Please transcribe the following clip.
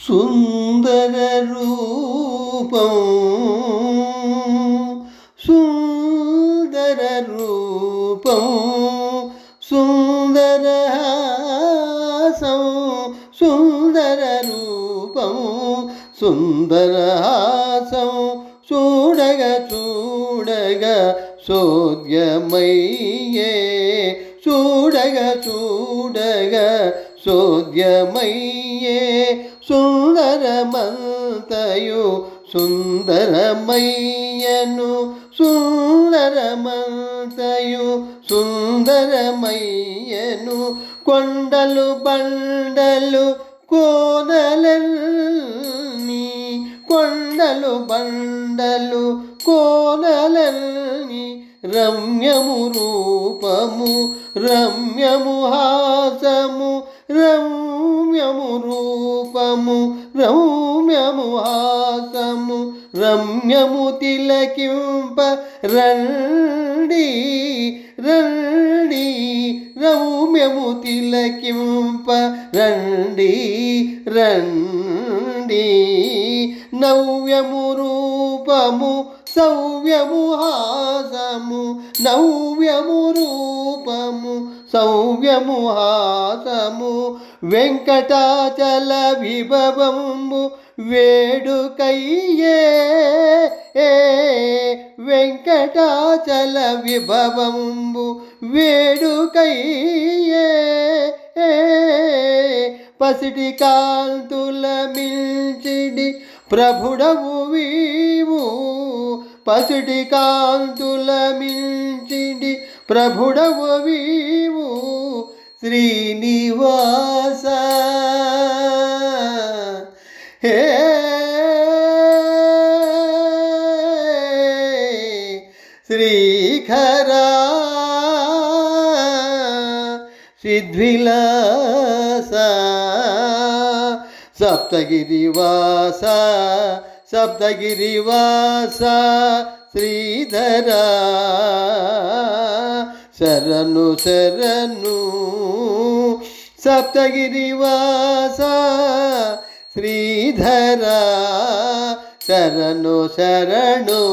సుందర రూపం సుందర రూపం సుందరహాసం సుందర రూపం సుందరహాసం చూడగ చూడగ సోద్యమయ్యే చూడగ చూడగ సోద్యమయ్యే సుందరమంతయు సుందరమయ్యను సుందరమంతయు సుందరమయ్యను కొండలు బండలు కోనలన్నీ కొండలు బండలు కోనలన్నీ రమ్యము రూపము రమ్యము హాసము రమ్యము రూపము రమ్యము హాసము రమ్యము తిలకింప రండి రండి రమ్యము తిలకింప రండి రండి నవ్యము రూపము సౌవ్యము హాసము నవ్యము రూపము సౌవ్యము హాసము వెంకటాచల విభవంబు వేడుకయ్యే వెంకటాచల విభవంబు వేడుకయ్యే పసిటి కాంతుల మిల్చిడి ప్రభుడవు వీవు పసిటి కాంతుల మిల్చిడి ప్రభుడవు వీవు శ్రీనివాస హే శ్రీఖరా సిద్ధిలాస సప్తగిరివాస సప్తగిరివాస శ్రీధరా శరణు శరణు సప్తగిరివాస శ్రీధరా శరణు శరణు